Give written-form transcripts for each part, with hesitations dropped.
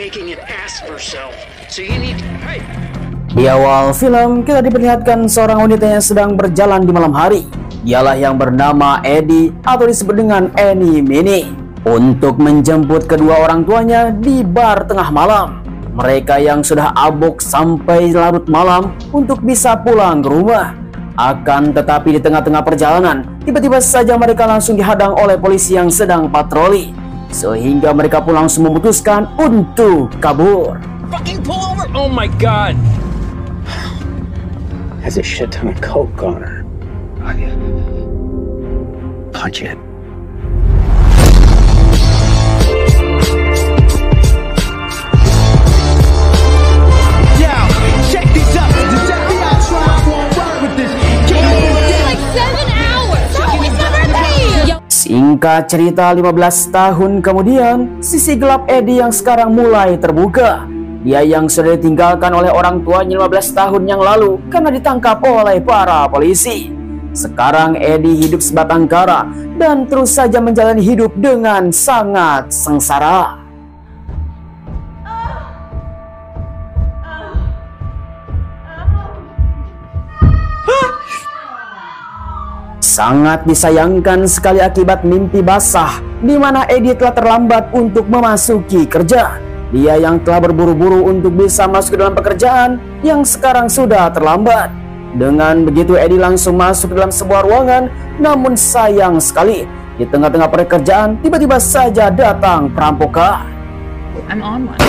making an ass of herself. So you need to... Hey. Di awal film, kita diperlihatkan seorang wanita yang sedang berjalan di malam hari. Dialah yang bernama Eddie atau disebut dengan Annie Mini, untuk menjemput kedua orang tuanya di bar tengah malam. Mereka yang sudah abok sampai larut malam untuk bisa pulang ke rumah. Akan tetapi di tengah-tengah perjalanan, tiba-tiba saja mereka langsung dihadang oleh polisi yang sedang patroli, sehingga mereka pun langsung memutuskan untuk kabur. Fucking pull over! Oh my god! Has a shit ton of coke on her. Punch it. Singkat cerita, 15 tahun kemudian, sisi gelap Eddie yang sekarang mulai terbuka. Dia yang sudah ditinggalkan oleh orang tuanya 15 tahun yang lalu karena ditangkap oleh para polisi. Sekarang Eddie hidup sebatang kara dan terus saja menjalani hidup dengan sangat sengsara. Sangat disayangkan sekali akibat mimpi basah di mana Eddie telah terlambat untuk memasuki kerja. Dia yang telah berburu-buru untuk bisa masuk ke dalam pekerjaan yang sekarang sudah terlambat. Dengan begitu Eddie langsung masuk ke dalam sebuah ruangan, namun sayang sekali di tengah-tengah pekerjaan tiba-tiba saja datang perampokan. I'm on one.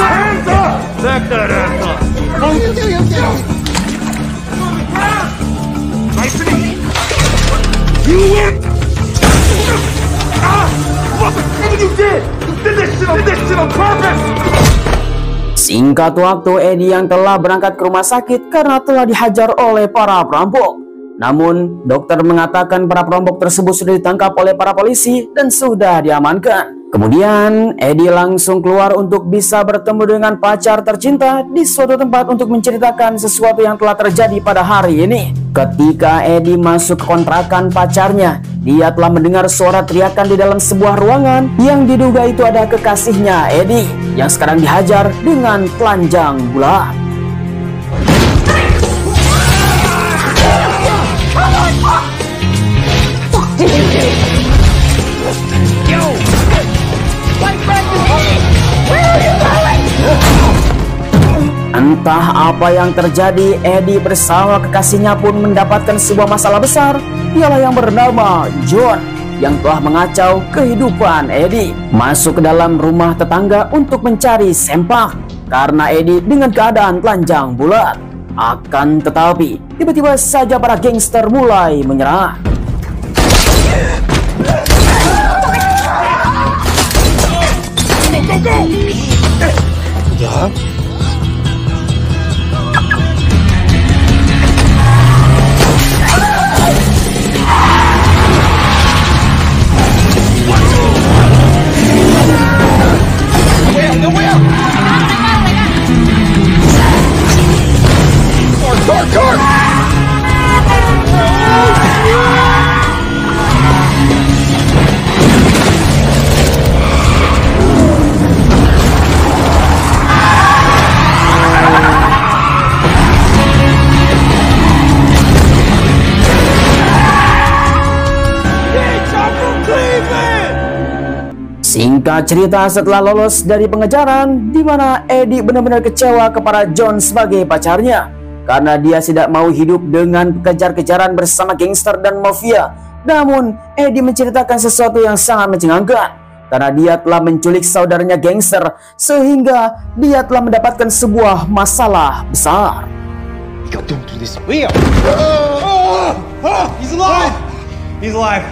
Hands up! Back that ass up! You win! Ah! What the fuck you did? You did this shit on purpose! Singkat waktu, Eddie yang telah berangkat ke rumah sakit karena telah dihajar oleh para perampok. Namun, dokter mengatakan para perampok tersebut sudah ditangkap oleh para polisi dan sudah diamankan. Kemudian, Eddie langsung keluar untuk bisa bertemu dengan pacar tercinta di suatu tempat untuk menceritakan sesuatu yang telah terjadi pada hari ini. Ketika Eddie masuk ke kontrakan pacarnya, dia telah mendengar suara teriakan di dalam sebuah ruangan yang diduga itu ada kekasihnya Eddie yang sekarang dihajar dengan telanjang bulat. Entah apa yang terjadi, Eddie bersama kekasihnya pun mendapatkan sebuah masalah besar. Dialah yang bernama John yang telah mengacau kehidupan Eddie. Masuk ke dalam rumah tetangga untuk mencari sempak karena Eddie dengan keadaan telanjang bulat. Akan tetapi tiba-tiba saja para gangster mulai menyerang. Singkat cerita, setelah lolos dari pengejaran, di mana Eddie benar-benar kecewa kepada John sebagai pacarnya karena dia tidak mau hidup dengan kejar-kejaran bersama gangster dan mafia. Namun Eddie menceritakan sesuatu yang sangat mencengangkan karena dia telah menculik saudaranya gangster, sehingga dia telah mendapatkan sebuah masalah besar. He's alive!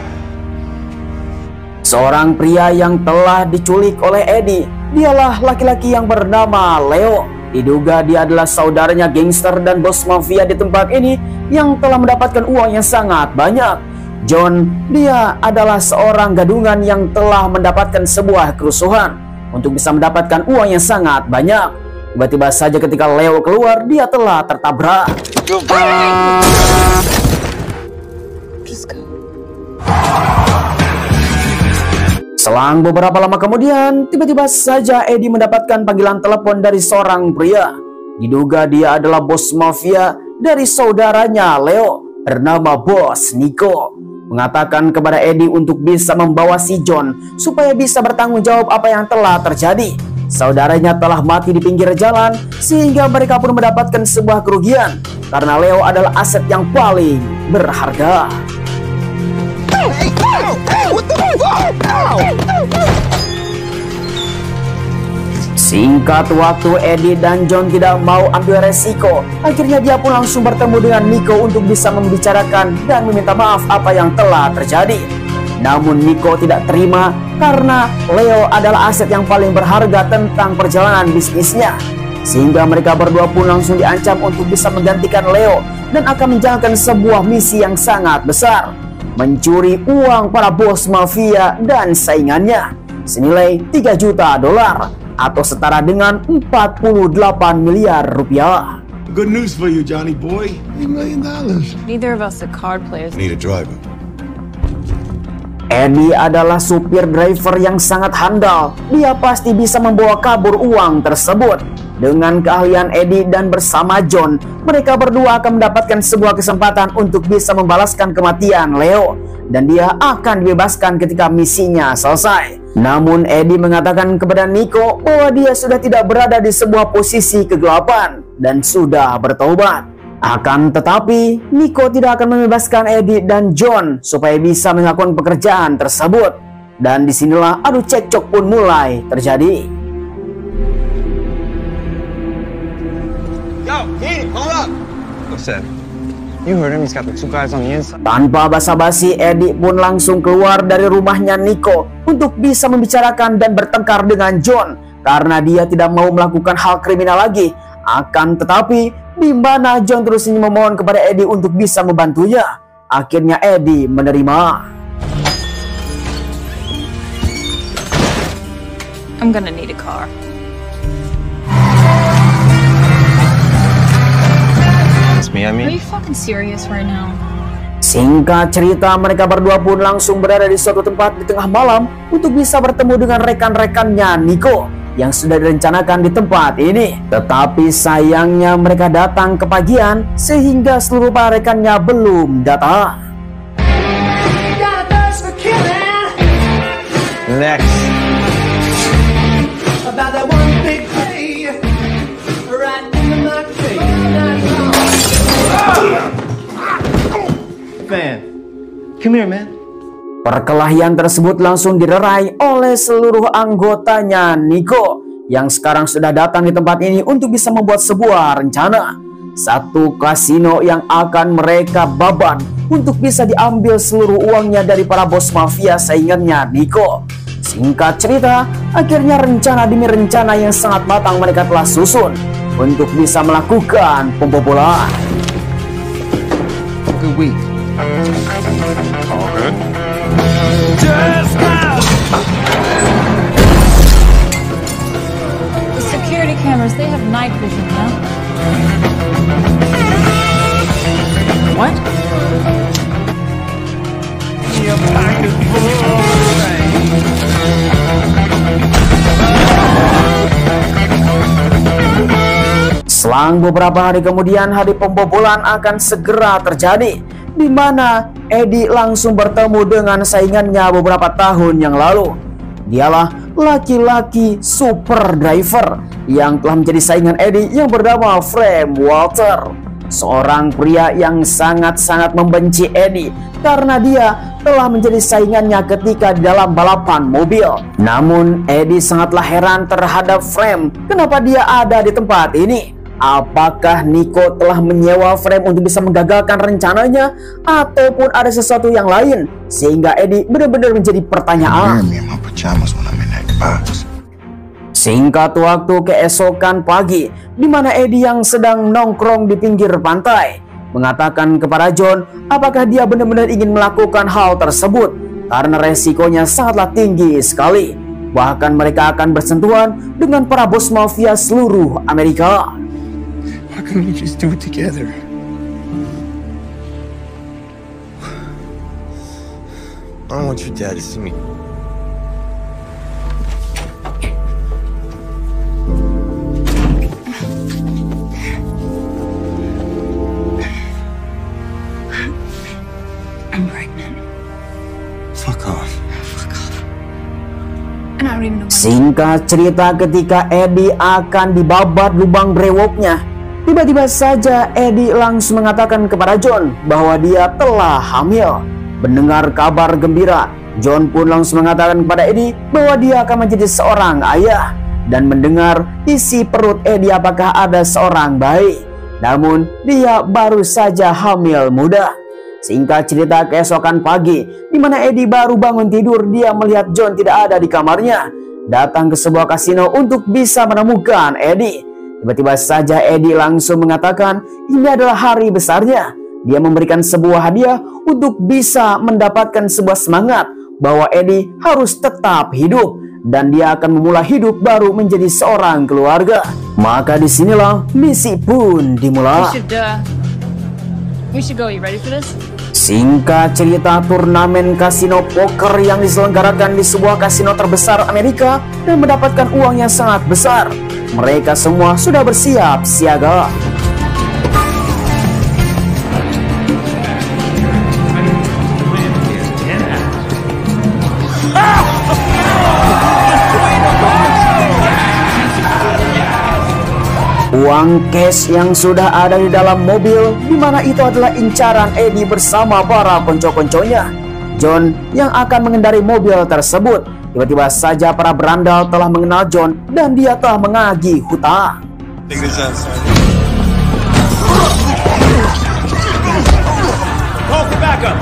Seorang pria yang telah diculik oleh Eddie, dialah laki-laki yang bernama Leo. Diduga dia adalah saudaranya gangster dan bos mafia di tempat ini yang telah mendapatkan uang yang sangat banyak. John, dia adalah seorang gadungan yang telah mendapatkan sebuah kerusuhan untuk bisa mendapatkan uang yang sangat banyak. Tiba-tiba saja ketika Leo keluar, dia telah tertabrak. Selang beberapa lama kemudian, tiba-tiba saja Eddie mendapatkan panggilan telepon dari seorang pria. Diduga dia adalah bos mafia dari saudaranya Leo bernama Bos Nico. Mengatakan kepada Eddie untuk bisa membawa si John supaya bisa bertanggung jawab apa yang telah terjadi. Saudaranya telah mati di pinggir jalan sehingga mereka pun mendapatkan sebuah kerugian karena Leo adalah aset yang paling berharga. Singkat waktu, Eddie dan John tidak mau ambil resiko. Akhirnya dia pun langsung bertemu dengan Nico untuk bisa membicarakan dan meminta maaf apa yang telah terjadi. Namun Nico tidak terima karena Leo adalah aset yang paling berharga tentang perjalanan bisnisnya. Sehingga mereka berdua pun langsung diancam untuk bisa menggantikan Leo dan akan menjalankan sebuah misi yang sangat besar. Mencuri uang para bos mafia dan saingannya senilai 3 juta dolar atau setara dengan 48 miliar rupiah. Good news for you, Johnny boy. $3 million. Neither of us are card players. Need a driver. Eddie adalah supir driver yang sangat handal. Dia pasti bisa membawa kabur uang tersebut. Dengan keahlian Eddie dan bersama John, mereka berdua akan mendapatkan sebuah kesempatan untuk bisa membalaskan kematian Leo. Dan dia akan dibebaskan ketika misinya selesai. Namun Eddie mengatakan kepada Nico bahwa dia sudah tidak berada di sebuah posisi kegelapan dan sudah bertobat. Akan tetapi, Nico tidak akan membebaskan Eddie dan John supaya bisa melakukan pekerjaan tersebut. Dan disinilah adu cekcok pun mulai terjadi. Yo, Heath, hold up. What's that? You heard him, he's got the 2 guys on the inside. Tanpa basa-basi, Eddie pun langsung keluar dari rumahnya Nico untuk bisa membicarakan dan bertengkar dengan John karena dia tidak mau melakukan hal kriminal lagi. Akan tetapi, di mana John terus memohon kepada Eddie untuk bisa membantunya. Akhirnya Eddie menerima. I'm gonna need a car. Are you fucking serious right now? Singkat cerita, mereka berdua pun langsung berada di suatu tempat di tengah malam untuk bisa bertemu dengan rekan-rekannya Nico yang sudah direncanakan di tempat ini. Tetapi sayangnya mereka datang kepagian sehingga seluruh para rekannya belum datang. Next. Man, come here, man. Perkelahian tersebut langsung dilerai oleh seluruh anggotanya Nico yang sekarang sudah datang di tempat ini untuk bisa membuat sebuah rencana. Satu kasino yang akan mereka babat untuk bisa diambil seluruh uangnya dari para bos mafia saingannya Nico. Singkat cerita, akhirnya rencana demi rencana yang sangat matang mereka telah susun untuk bisa melakukan pembobolan. Good week. All good? The security cameras, they have night vision now. What? Selang beberapa hari kemudian, hari pembobolan akan segera terjadi, di mana Eddie langsung bertemu dengan saingannya beberapa tahun yang lalu. Dialah laki-laki super driver yang telah menjadi saingan Eddie yang bernama Frame Walter. Seorang pria yang sangat-sangat membenci Eddie karena dia telah menjadi saingannya ketika di dalam balapan mobil. Namun Eddie sangatlah heran terhadap Frame, kenapa dia ada di tempat ini. Apakah Nico telah menyewa Frame untuk bisa menggagalkan rencananya ataupun ada sesuatu yang lain sehingga Eddie benar-benar menjadi pertanyaan. Singkat waktu, keesokan pagi, di mana Eddie yang sedang nongkrong di pinggir pantai mengatakan kepada John apakah dia benar-benar ingin melakukan hal tersebut karena resikonya sangatlah tinggi sekali. Bahkan mereka akan bersentuhan dengan para bos mafia seluruh Amerika. Why couldn't we just do it together? I don't want your dad to see me. even know my Singkat cerita, ketika Eddie akan dibabat lubang brewoknya, tiba-tiba saja Eddie langsung mengatakan kepada John bahwa dia telah hamil. Mendengar kabar gembira, John pun langsung mengatakan kepada Eddie bahwa dia akan menjadi seorang ayah. Dan mendengar isi perut Eddie apakah ada seorang bayi. Namun dia baru saja hamil muda. Singkat cerita, keesokan pagi, di mana Eddie baru bangun tidur, dia melihat John tidak ada di kamarnya. Datang ke sebuah kasino untuk bisa menemukan Eddie. Tiba-tiba saja Eddie langsung mengatakan ini adalah hari besarnya. Dia memberikan sebuah hadiah untuk bisa mendapatkan sebuah semangat bahwa Eddie harus tetap hidup dan dia akan memulai hidup baru menjadi seorang keluarga. Maka disinilah misi pun dimulai. We should go. You ready for this? Singkat cerita, turnamen kasino poker yang diselenggarakan di sebuah kasino terbesar Amerika dan mendapatkan uang yang sangat besar. Mereka semua sudah bersiap siaga. Uang cash yang sudah ada di dalam mobil, di mana itu adalah incaran Eddie bersama para konco-konconya. John yang akan mengendarai mobil tersebut. Tiba-tiba saja para berandal telah mengenal John dan dia telah menagih hutang. Call for backup.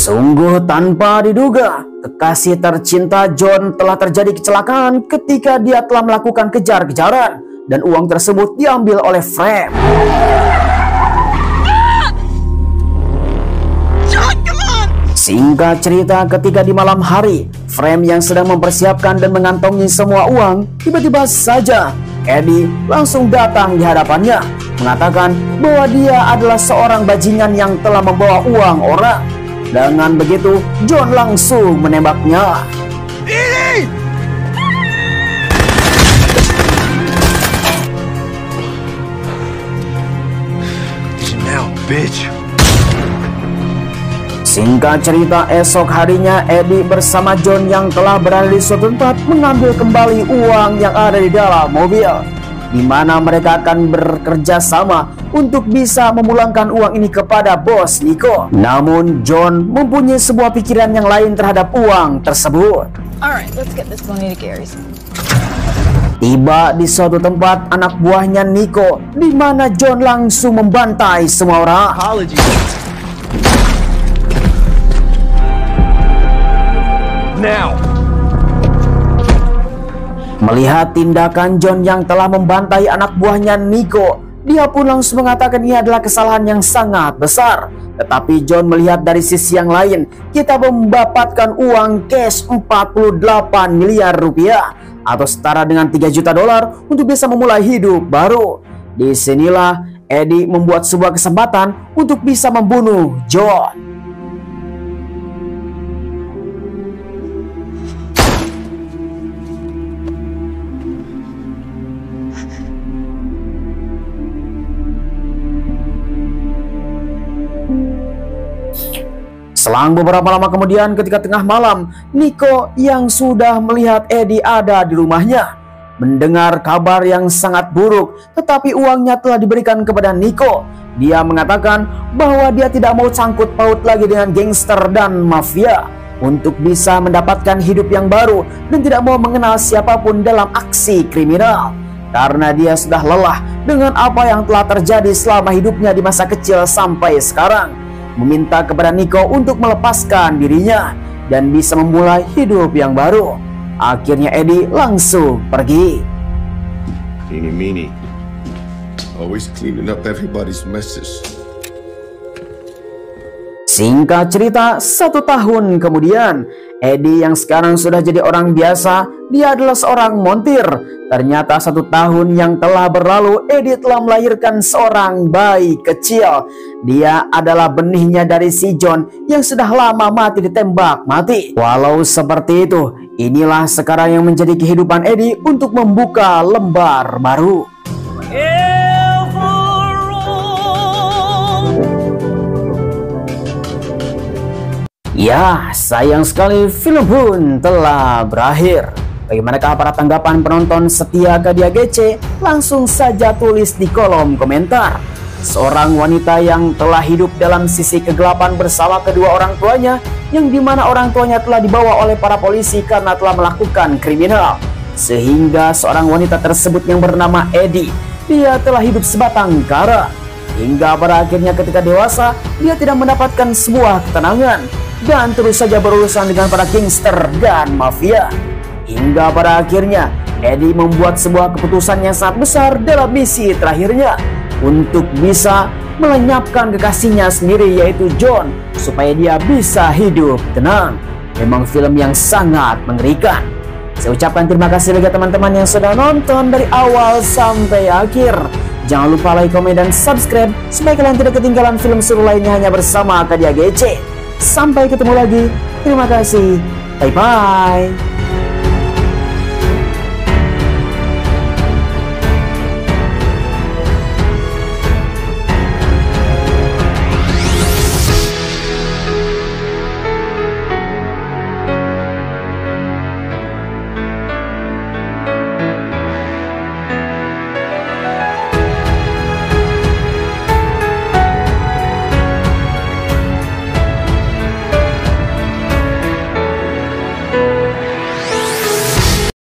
Sungguh tanpa diduga, kekasih tercinta John telah terjadi kecelakaan ketika dia telah melakukan kejar-kejaran dan uang tersebut diambil oleh Frame. Singkat cerita, ketika di malam hari, Frame yang sedang mempersiapkan dan mengantongi semua uang, tiba-tiba saja Eddie langsung datang di hadapannya, mengatakan bahwa dia adalah seorang bajingan yang telah membawa uang orang. Dengan begitu, John langsung menembaknya. Now, bitch. Singkat cerita, esok harinya Eddie bersama John yang telah berada di suatu tempat mengambil kembali uang yang ada di dalam mobil, di mana mereka akan bekerja sama untuk bisa memulangkan uang ini kepada bos Nico. Namun John mempunyai sebuah pikiran yang lain terhadap uang tersebut. Alright, let's get this money to Gary's. Tiba di suatu tempat anak buahnya Nico, di mana John langsung membantai semua orang. Now. Melihat tindakan John yang telah membantai anak buahnya Nico, dia pun langsung mengatakan ini adalah kesalahan yang sangat besar. Tetapi John melihat dari sisi yang lain, kita mendapatkan uang cash 48 miliar rupiah atau setara dengan 3 juta dolar untuk bisa memulai hidup baru. Disinilah Eddie membuat sebuah kesempatan untuk bisa membunuh John. Selang beberapa lama kemudian, ketika tengah malam, Nico yang sudah melihat Eddie ada di rumahnya mendengar kabar yang sangat buruk, tetapi uangnya telah diberikan kepada Nico. Dia mengatakan bahwa dia tidak mau sangkut paut lagi dengan gangster dan mafia untuk bisa mendapatkan hidup yang baru dan tidak mau mengenal siapapun dalam aksi kriminal. Karena dia sudah lelah dengan apa yang telah terjadi selama hidupnya di masa kecil sampai sekarang, meminta kepada Nico untuk melepaskan dirinya dan bisa memulai hidup yang baru. Akhirnya Eddie langsung pergi. Eeny meeny. Always cleaning up everybody's messes. Singkat cerita, 1 tahun kemudian, Eddie yang sekarang sudah jadi orang biasa, dia adalah seorang montir. Ternyata 1 tahun yang telah berlalu, Eddie telah melahirkan seorang bayi kecil. Dia adalah benihnya dari si John yang sudah lama mati ditembak mati. Walau seperti itu, inilah sekarang yang menjadi kehidupan Eddie untuk membuka lembar baru. Ya, sayang sekali film pun telah berakhir. Bagaimanakah para tanggapan penonton setia Kadia GC? Langsung saja tulis di kolom komentar. Seorang wanita yang telah hidup dalam sisi kegelapan bersama kedua orang tuanya, yang dimana orang tuanya telah dibawa oleh para polisi karena telah melakukan kriminal. Sehingga seorang wanita tersebut yang bernama Eddie, dia telah hidup sebatang kara. Hingga pada akhirnya ketika dewasa, dia tidak mendapatkan sebuah ketenangan dan terus saja berurusan dengan para gangster dan mafia. Hingga pada akhirnya Eddie membuat sebuah keputusan yang sangat besar dalam misi terakhirnya untuk bisa melenyapkan kekasihnya sendiri, yaitu John, supaya dia bisa hidup tenang. Memang film yang sangat mengerikan. Saya ucapkan terima kasih bagi teman-teman yang sudah nonton dari awal sampai akhir. Jangan lupa like, komen, dan subscribe supaya kalian tidak ketinggalan film seru lainnya hanya bersama Kadia GC. Sampai ketemu lagi. Terima kasih. Bye-bye.